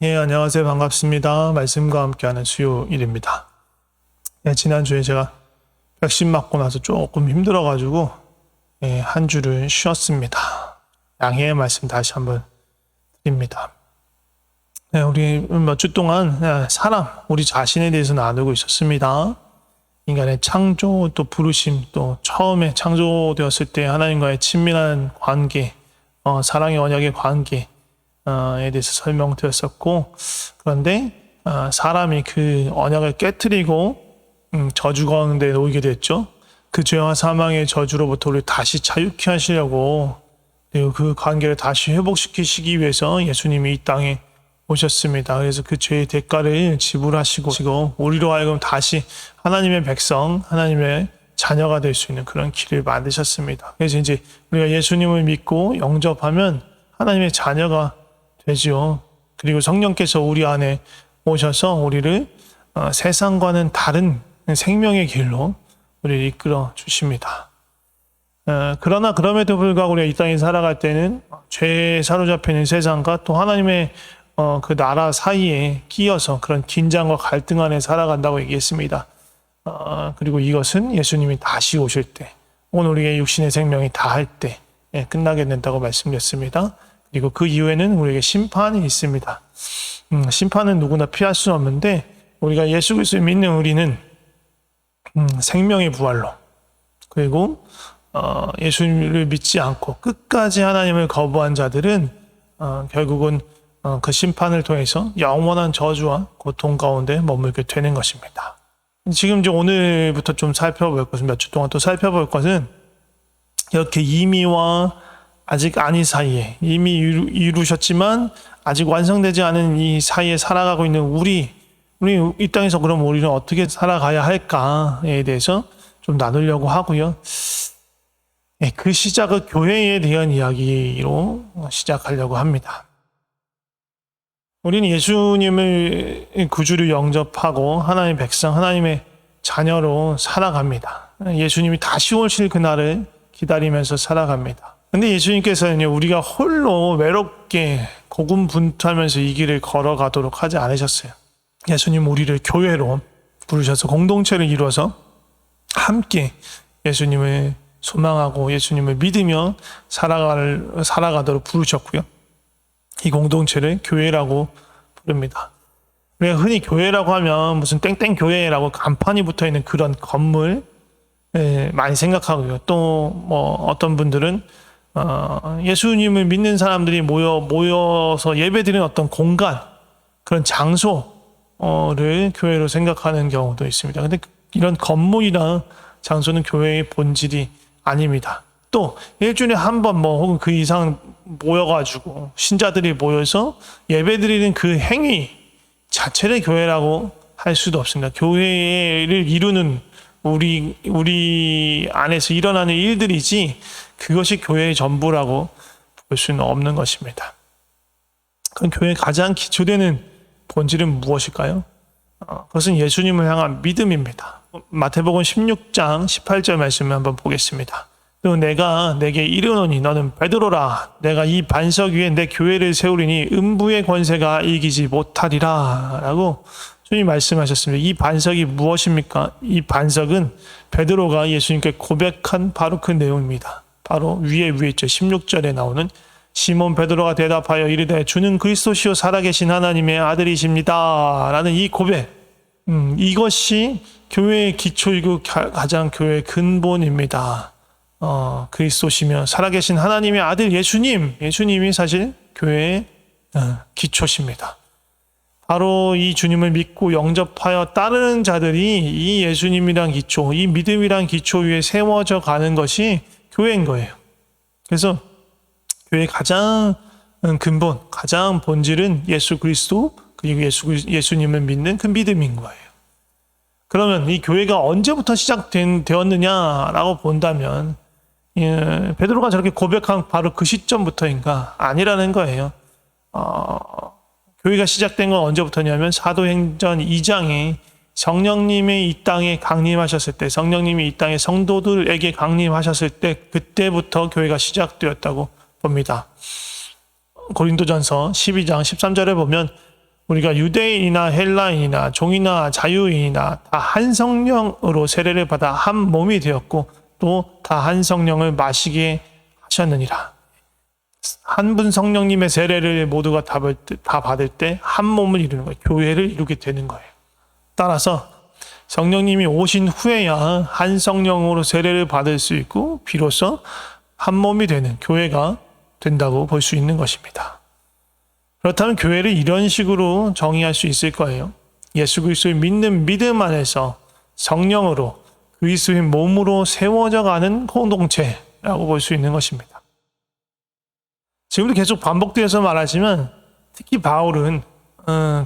예, 안녕하세요. 반갑습니다. 말씀과 함께하는 수요일입니다. 예, 지난주에 제가 백신 맞고 나서 조금 힘들어가지고 한 주를 쉬었습니다. 양해의 말씀 다시 한번 드립니다. 네, 우리 몇 주 동안 사람, 우리 자신에 대해서 나누고 있었습니다. 인간의 창조, 또 부르심, 또 처음에 창조되었을 때 하나님과의 친밀한 관계, 사랑의 언약의 관계, 에 대해서 설명드렸었고, 그런데 사람이 그 언약을 깨트리고 저주 가운데 놓이게 됐죠. 그 죄와 사망의 저주로부터 우리 다시 자유케 하시려고, 그리고 그 관계를 다시 회복시키시기 위해서 예수님이 이 땅에 오셨습니다. 그래서 그 죄의 대가를 지불하시고 우리로 하여금 다시 하나님의 백성, 하나님의 자녀가 될 수 있는 그런 길을 만드셨습니다. 그래서 이제 우리가 예수님을 믿고 영접하면 하나님의 자녀가 되죠. 그리고 성령께서 우리 안에 오셔서 우리를 세상과는 다른 생명의 길로 우리를 이끌어 주십니다. 그러나 그럼에도 불구하고 우리가 이 땅에 살아갈 때는 죄에 사로잡혀 있는 세상과 또 하나님의 그 나라 사이에 끼어서 그런 긴장과 갈등 안에 살아간다고 얘기했습니다. 그리고 이것은 예수님이 다시 오실 때, 오늘 우리의 육신의 생명이 다할 때 끝나게 된다고 말씀드렸습니다. 그리고 그 이후에는 우리에게 심판이 있습니다. 심판은 누구나 피할 수 없는데 우리가 예수 그리스도를 믿는 우리는 생명의 부활로, 그리고 예수님을 믿지 않고 끝까지 하나님을 거부한 자들은 결국은 그 심판을 통해서 영원한 저주와 고통 가운데 머물게 되는 것입니다. 지금 이제 오늘부터 좀 살펴볼 것은, 몇 주 동안 또 살펴볼 것은, 이렇게 이미와 아직 아니 사이에, 이미 이루셨지만 아직 완성되지 않은 이 사이에 살아가고 있는 우리 이 땅에서 그럼 우리는 어떻게 살아가야 할까에 대해서 좀 나누려고 하고요. 그 시작은 교회에 대한 이야기로 시작하려고 합니다. 우리는 예수님을 구주로 영접하고 하나님의 백성, 하나님의 자녀로 살아갑니다. 예수님이 다시 오실 그날을 기다리면서 살아갑니다. 근데 예수님께서는 우리가 홀로 외롭게 고군분투하면서 이 길을 걸어가도록 하지 않으셨어요. 예수님 우리를 교회로 부르셔서 공동체를 이루어서 함께 예수님을 소망하고 예수님을 믿으며 살아가도록 부르셨고요. 이 공동체를 교회라고 부릅니다. 우리가 흔히 교회라고 하면 무슨 땡땡 교회라고 간판이 붙어 있는 그런 건물 많이 생각하고요. 또 어떤 분들은 예수님을 믿는 사람들이 모여서 예배드리는 어떤 공간, 그런 장소를 교회로 생각하는 경우도 있습니다. 근데 이런 건물이나 장소는 교회의 본질이 아닙니다. 또 일주일에 한 번 혹은 그 이상 모여가지고 신자들이 모여서 예배드리는 그 행위 자체를 교회라고 할 수도 없습니다. 교회를 이루는 우리 안에서 일어나는 일들이지 그것이 교회의 전부라고 볼 수는 없는 것입니다. 그럼 교회의 가장 기초되는 본질은 무엇일까요? 그것은 예수님을 향한 믿음입니다. 마태복음 16장 18절 말씀을 한번 보겠습니다. 또 내가 내게 이르노니 너는 베드로라. 내가 이 반석 위에 내 교회를 세우리니 음부의 권세가 이기지 못하리라. 라고 주님이 말씀하셨습니다. 이 반석이 무엇입니까? 이 반석은 베드로가 예수님께 고백한 바로 그 내용입니다. 바로 위에 있죠. 16절에 나오는 시몬 베드로가 대답하여 이르되 주는 그리스도시요 살아계신 하나님의 아들이십니다. 라는 이 고백. 이것이 교회의 기초이고 가장 교회의 근본입니다. 그리스도시며 살아계신 하나님의 아들 예수님이 사실 교회의 기초십니다. 바로 이 주님을 믿고 영접하여 따르는 자들이 이 예수님이란 기초, 이 믿음이란 기초 위에 세워져 가는 것이 교회인 거예요. 그래서 교회의 가장 근본, 가장 본질은 예수 그리스도, 그리고 예수님을 믿는 그 믿음인 거예요. 그러면 이 교회가 언제부터 시작되었느냐라고 본다면 베드로가 저렇게 고백한 바로 그 시점부터인가? 아니라는 거예요. 교회가 시작된 건 언제부터냐면 사도행전 2장에 성령님이 이 땅에 강림하셨을 때, 성령님이 이 땅에 성도들에게 강림하셨을 때 그때부터 교회가 시작되었다고 봅니다. 고린도전서 12장 13절에 보면 우리가 유대인이나 헬라인이나 종이나 자유인이나 다 한 성령으로 세례를 받아 한 몸이 되었고 또 다 한 성령을 마시게 하셨느니라. 한 분 성령님의 세례를 모두가 다 받을 때 한 몸을 이루는 거예요. 교회를 이루게 되는 거예요. 따라서 성령님이 오신 후에야 한 성령으로 세례를 받을 수 있고 비로소 한 몸이 되는 교회가 된다고 볼 수 있는 것입니다. 그렇다면 교회를 이런 식으로 정의할 수 있을 거예요. 예수 그리스도를 믿는 믿음 안에서 성령으로 그리스도의 몸으로 세워져 가는 공동체라고 볼 수 있는 것입니다. 지금도 계속 반복되어서 말하지만 특히 바울은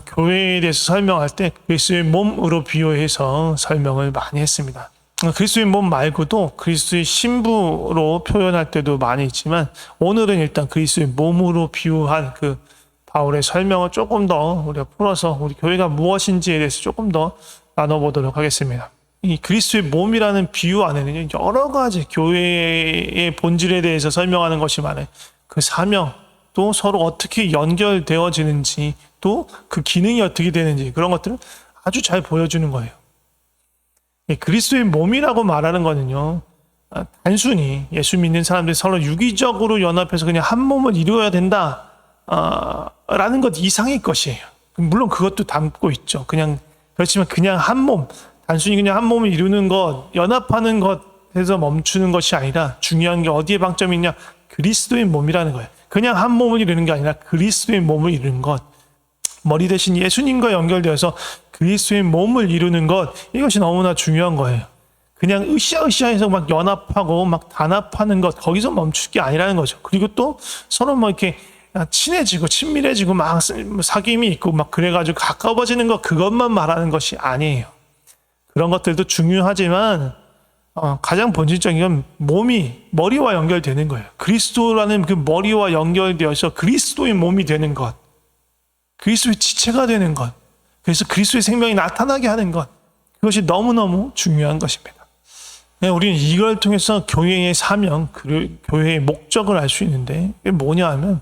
교회에 대해서 설명할 때 그리스도의 몸으로 비유해서 설명을 많이 했습니다. 그리스도의 몸 말고도 그리스도의 신부로 표현할 때도 많이 있지만 오늘은 일단 그리스도의 몸으로 비유한 그 바울의 설명을 조금 더 우리가 풀어서 우리 교회가 무엇인지에 대해서 조금 더 나눠보도록 하겠습니다. 이 그리스도의 몸이라는 비유 안에는 여러 가지 교회의 본질에 대해서 설명하는 것이 많아요. 그 사명, 또 서로 어떻게 연결되어지는지, 또 그 기능이 어떻게 되는지 그런 것들을 아주 잘 보여주는 거예요. 그리스도의 몸이라고 말하는 거는요, 단순히 예수 믿는 사람들이 서로 유기적으로 연합해서 그냥 한 몸을 이루어야 된다 라는 것 이상의 것이에요. 물론 그것도 담고 있죠. 그렇지만 그냥 한 몸, 단순히 그냥 한 몸을 이루는 것, 연합하는 것에서 멈추는 것이 아니라 중요한 게 어디에 방점이 있냐? 그리스도의 몸이라는 거예요. 그냥 한 몸을 이루는 게 아니라 그리스도의 몸을 이루는 것, 머리 대신 예수님과 연결되어서 그리스도의 몸을 이루는 것, 이것이 너무나 중요한 거예요. 그냥 으쌰으쌰해서 막 연합하고 막 단합하는 것, 거기서 멈출 게 아니라는 거죠. 그리고 또 서로 뭐 이렇게 친해지고 친밀해지고 막 사귐이 있고 막 그래가지고 가까워지는 것, 그것만 말하는 것이 아니에요. 그런 것들도 중요하지만 가장 본질적인 건 머리와 연결되는 거예요. 그리스도라는 그 머리와 연결되어서 그리스도의 몸이 되는 것, 그리스도의 지체가 되는 것, 그래서 그리스도의 생명이 나타나게 하는 것, 그것이 너무너무 중요한 것입니다. 우리는 이걸 통해서 교회의 사명, 교회의 목적을 알 수 있는데 이게 뭐냐 하면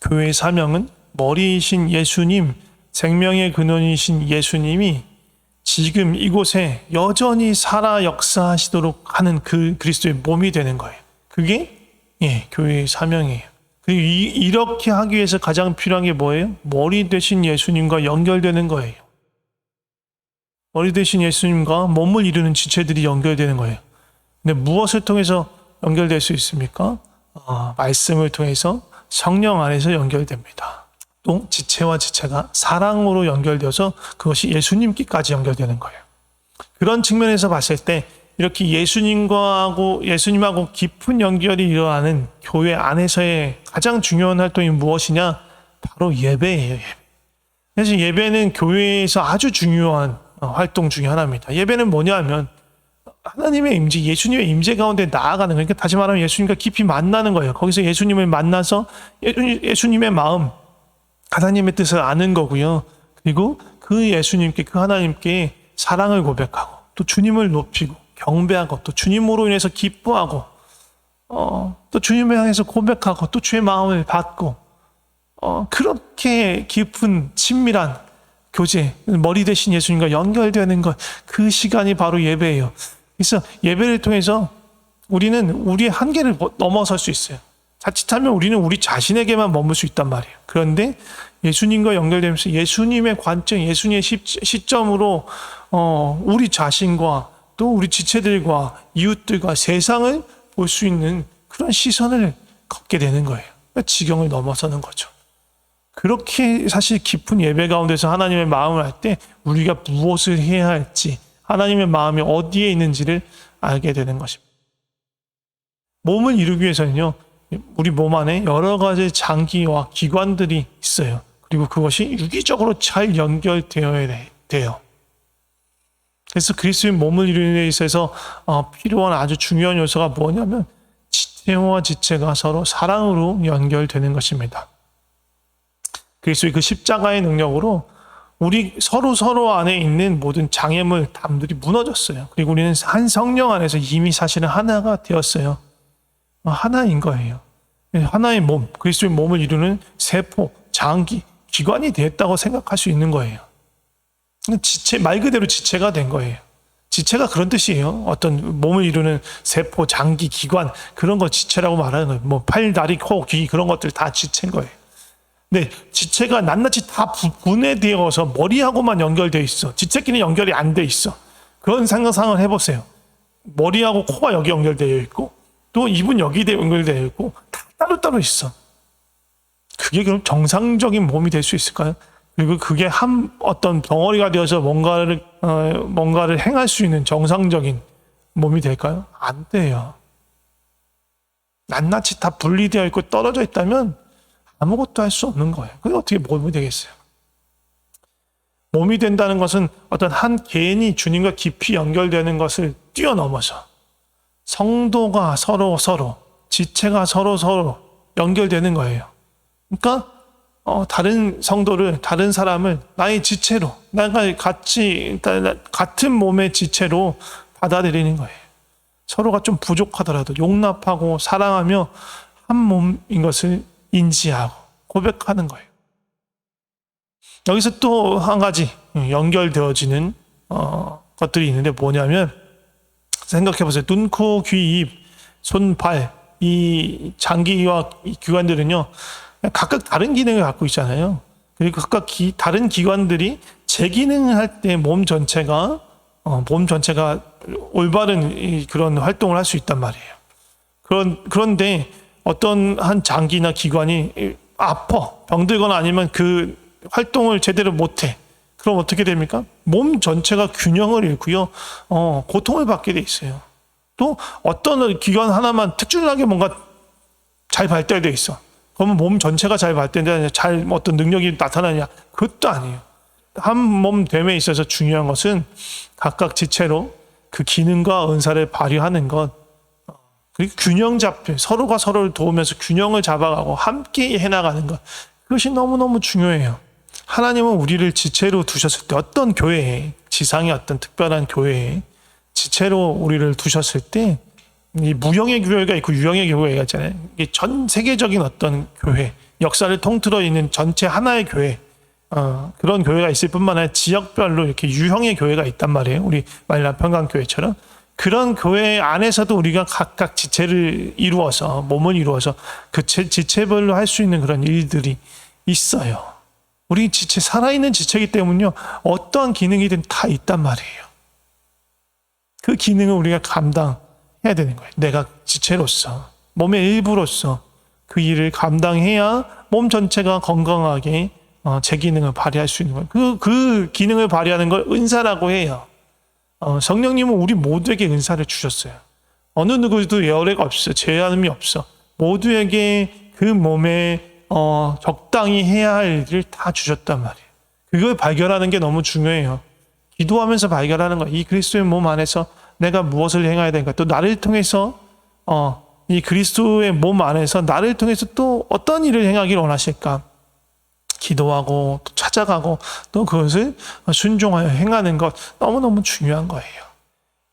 교회의 사명은 머리이신 예수님, 생명의 근원이신 예수님이 지금 이곳에 여전히 살아 역사하시도록 하는 그 그리스도의 몸이 되는 거예요. 그게 교회의 사명이에요. 그리고 이렇게 하기 위해서 가장 필요한 게 뭐예요? 머리 대신 예수님과 연결되는 거예요. 머리 대신 예수님과 몸을 이루는 지체들이 연결되는 거예요. 근데 무엇을 통해서 연결될 수 있습니까? 말씀을 통해서 성령 안에서 연결됩니다. 또 지체와 지체가 사랑으로 연결되어서 그것이 예수님께까지 연결되는 거예요. 그런 측면에서 봤을 때 이렇게 예수님하고 깊은 연결이 일어나는 교회 안에서의 가장 중요한 활동이 무엇이냐? 바로 예배예요. 예배. 그래서 예배는 교회에서 아주 중요한 활동 중에 하나입니다. 예배는 뭐냐 하면 하나님의 임재, 예수님의 임재 가운데 나아가는 거예요. 그러니까 다시 말하면 예수님과 깊이 만나는 거예요. 거기서 예수님을 만나서 예수님의 마음, 하나님의 뜻을 아는 거고요. 그리고 그 예수님께, 그 하나님께 사랑을 고백하고 또 주님을 높이고 경배하고 또 주님으로 인해서 기뻐하고 또 주님을 향해서 고백하고 또 주의 마음을 받고 그렇게 깊은 친밀한 교제, 머리 대신 예수님과 연결되는 것, 그 시간이 바로 예배예요. 그래서 예배를 통해서 우리는 우리의 한계를 넘어설 수 있어요. 자칫하면 우리는 우리 자신에게만 머물 수 있단 말이에요. 그런데 예수님과 연결되면서 예수님의 관점, 예수님의 시점으로 우리 자신과 또 우리 지체들과 이웃들과 세상을 볼 수 있는 그런 시선을 갖게 되는 거예요. 지경을 넘어서는 거죠. 그렇게 사실 깊은 예배 가운데서 하나님의 마음을 알 때 우리가 무엇을 해야 할지, 하나님의 마음이 어디에 있는지를 알게 되는 것입니다. 몸을 이루기 위해서는요, 우리 몸 안에 여러 가지 장기와 기관들이 있어요. 그리고 그것이 유기적으로 잘 연결되어야 돼요. 그래서 그리스도의 몸을 이루는 데 있어서 필요한 아주 중요한 요소가 뭐냐면 지체와 지체가 서로 사랑으로 연결되는 것입니다. 그리스도의 그 십자가의 능력으로 우리 서로 안에 있는 모든 장애물, 담들이 무너졌어요. 그리고 우리는 한 성령 안에서 이미 사실은 하나가 되었어요. 하나인 거예요. 하나의 몸, 그리스도의 몸을 이루는 세포, 장기, 기관이 됐다고 생각할 수 있는 거예요. 지체, 말 그대로 지체가 된 거예요. 지체가 그런 뜻이에요. 어떤 몸을 이루는 세포, 장기, 기관 그런 거 지체라고 말하는 거예요. 뭐 팔, 다리, 코, 귀 그런 것들 다 지체인 거예요. 근데 지체가 낱낱이 다 분해되어서 머리하고만 연결되어 있어. 지체끼리 연결이 안 돼 있어. 그런 상상을 해보세요. 머리하고 코가 여기 연결되어 있고 또 입은 여기 연결되어 있고 다 따로따로 있어. 그게 그럼 정상적인 몸이 될 수 있을까요? 그리고 그게 어떤 덩어리가 되어서 뭔가를 행할 수 있는 정상적인 몸이 될까요? 안 돼요. 낱낱이 다 분리되어 있고 떨어져 있다면 아무것도 할 수 없는 거예요. 그게 어떻게 몸이 되겠어요? 몸이 된다는 것은 어떤 한 개인이 주님과 깊이 연결되는 것을 뛰어넘어서 성도가 서로 지체가 서로 연결되는 거예요. 그러니까 다른 성도를, 다른 사람을 나의 지체로, 나가 같은 몸의 지체로 받아들이는 거예요. 서로가 좀 부족하더라도 용납하고 사랑하며 한 몸인 것을 인지하고 고백하는 거예요. 여기서 또 한 가지 연결되어지는 것들이 있는데 뭐냐면 생각해 보세요. 눈, 코, 귀, 입, 손, 발, 이 장기와 이 기관들은요 각각 다른 기능을 갖고 있잖아요. 그리고 각각 다른 기관들이 제 기능을 할 때 몸 전체가 올바른 그런 활동을 할 수 있단 말이에요. 그런데 어떤 한 장기나 기관이 아파 병들거나 아니면 그 활동을 제대로 못해. 그럼 어떻게 됩니까? 몸 전체가 균형을 잃고요. 고통을 받게 돼 있어요. 또 어떤 기관 하나만 특출나게 뭔가 잘 발달돼 있어. 그러면 몸 전체가 잘 발달되느냐, 잘 어떤 능력이 나타나냐? 그것도 아니에요. 한 몸 됨에 있어서 중요한 것은 각각 지체로 그 기능과 은사를 발휘하는 것, 그리고 균형 잡혀 서로가 서로를 도우면서 균형을 잡아가고 함께 해나가는 것, 그것이 너무너무 중요해요. 하나님은 우리를 지체로 두셨을 때 어떤 교회에, 지상의 어떤 특별한 교회에 지체로 우리를 두셨을 때 이 무형의 교회가 있고 유형의 교회가 있잖아요. 이게 전 세계적인 어떤 교회, 역사를 통틀어 있는 전체 하나의 교회, 그런 교회가 있을 뿐만 아니라 지역별로 이렇게 유형의 교회가 있단 말이에요. 우리 만일라 평강교회처럼. 그런 교회 안에서도 우리가 각각 지체를 이루어서, 몸을 이루어서 그 지체별로 할 수 있는 그런 일들이 있어요. 우리 지체, 살아있는 지체이기 때문에요. 어떠한 기능이든 다 있단 말이에요. 그 기능을 우리가 감당해야 되는 거예요. 내가 지체로서, 몸의 일부로서 그 일을 감당해야 몸 전체가 건강하게 제 기능을 발휘할 수 있는 거예요. 그 기능을 발휘하는 걸 은사라고 해요. 성령님은 우리 모두에게 은사를 주셨어요. 어느 누구도 예외가 없어, 제한이 없어. 모두에게 그 몸에 적당히 해야 할 일을 다 주셨단 말이에요. 그걸 발견하는 게 너무 중요해요. 기도하면서 발견하는 거예요. 이 그리스도의 몸 안에서 내가 무엇을 행해야 되는가. 또 나를 통해서 이 그리스도의 몸 안에서 나를 통해서 또 어떤 일을 행하기를 원하실까. 기도하고 또 찾아가고 또 그것을 순종하여 행하는 것 너무너무 중요한 거예요.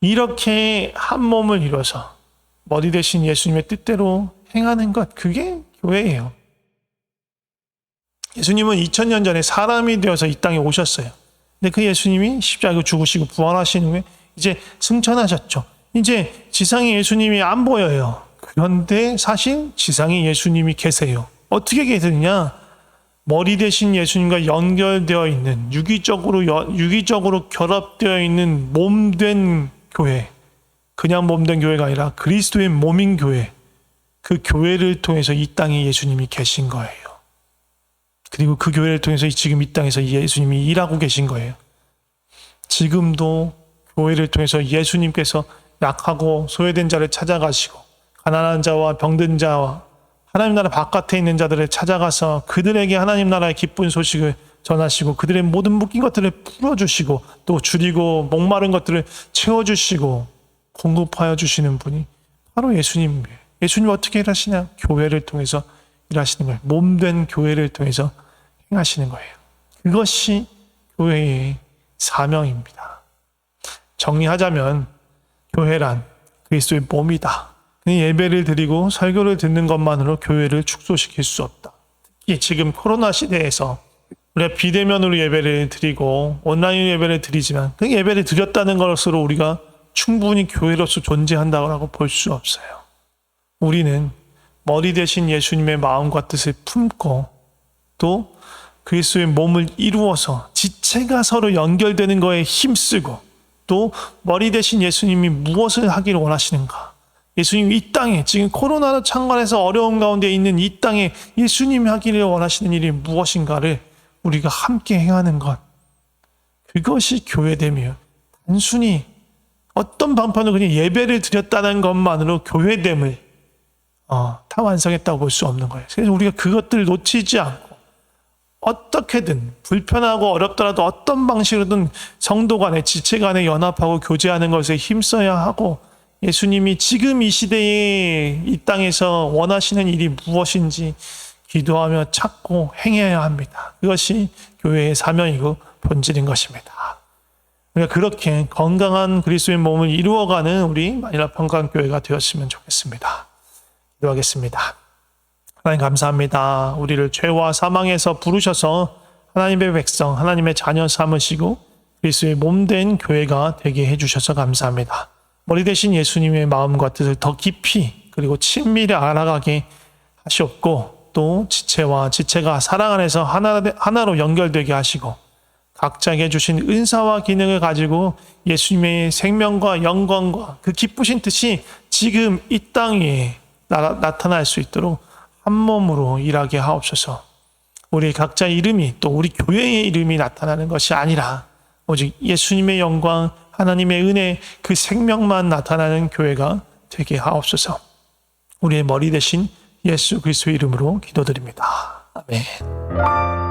이렇게 한 몸을 이뤄서 머리 대신 예수님의 뜻대로 행하는 것, 그게 교회예요. 예수님은 2000년 전에 사람이 되어서 이 땅에 오셨어요. 근데 그 예수님이 십자가에 죽으시고 부활하신 후에 이제 승천하셨죠. 이제 지상에 예수님이 안 보여요. 그런데 사실 지상에 예수님이 계세요. 어떻게 계시느냐? 머리 대신 예수님과 연결되어 있는 유기적으로 결합되어 있는 몸된 교회, 그냥 몸된 교회가 아니라 그리스도의 몸인 교회, 그 교회를 통해서 이 땅에 예수님이 계신 거예요. 그리고 그 교회를 통해서 지금 이 땅에서 예수님이 일하고 계신 거예요. 지금도 교회를 통해서 예수님께서 약하고 소외된 자를 찾아가시고 가난한 자와 병든 자와 하나님 나라 바깥에 있는 자들을 찾아가서 그들에게 하나님 나라의 기쁜 소식을 전하시고 그들의 모든 묶인 것들을 풀어주시고 또 줄이고 목마른 것들을 채워주시고 공급하여 주시는 분이 바로 예수님이에요. 예수님 어떻게 일하시냐? 교회를 통해서 일하시는 거예요. 몸된 교회를 통해서 행하시는 거예요. 그것이 교회의 사명입니다. 정리하자면 교회란 그리스도의 몸이다. 예배를 드리고 설교를 듣는 것만으로 교회를 축소시킬 수 없다. 특히 지금 코로나 시대에서 우리가 비대면으로 예배를 드리고 온라인 예배를 드리지만 그 예배를 드렸다는 것으로 우리가 충분히 교회로서 존재한다고 볼 수 없어요. 우리는 머리 대신 예수님의 마음과 뜻을 품고 또 그리스도의 몸을 이루어서 지체가 서로 연결되는 거에 힘쓰고 또 머리 대신 예수님이 무엇을 하기를 원하시는가? 예수님이 이 땅에 지금 코로나로 창관해서 어려운 가운데 있는 이 땅에 예수님이 하기를 원하시는 일이 무엇인가를 우리가 함께 행하는 것, 그것이 교회됨이요. 단순히 어떤 방편으로 그냥 예배를 드렸다는 것만으로 교회됨을 다 완성했다고 볼 수 없는 거예요. 그래서 우리가 그것들을 놓치지 않고 어떻게든 불편하고 어렵더라도 어떤 방식으로든 성도 간에 지체 간에 연합하고 교제하는 것에 힘써야 하고 예수님이 지금 이 시대에 이 땅에서 원하시는 일이 무엇인지 기도하며 찾고 행해야 합니다. 그것이 교회의 사명이고 본질인 것입니다. 우리가 그렇게 건강한 그리스도의 몸을 이루어가는 우리 만일합 평강교회가 되었으면 좋겠습니다. 기도하겠습니다. 하나님 감사합니다. 우리를 죄와 사망에서 부르셔서 하나님의 백성, 하나님의 자녀 삼으시고 그리스도의 몸된 교회가 되게 해주셔서 감사합니다. 머리 대신 예수님의 마음과 뜻을 더 깊이 그리고 친밀히 알아가게 하셨고 또 지체와 지체가 사랑 안에서 하나로 연결되게 하시고 각자에게 주신 은사와 기능을 가지고 예수님의 생명과 영광과 그 기쁘신 뜻이 지금 이 땅에 나타날 수 있도록 한 몸으로 일하게 하옵소서. 우리 각자 이름이 또 우리 교회의 이름이 나타나는 것이 아니라 오직 예수님의 영광, 하나님의 은혜, 그 생명만 나타나는 교회가 되게 하옵소서. 우리의 머리 대신 예수 그리스도의 이름으로 기도드립니다. 아멘.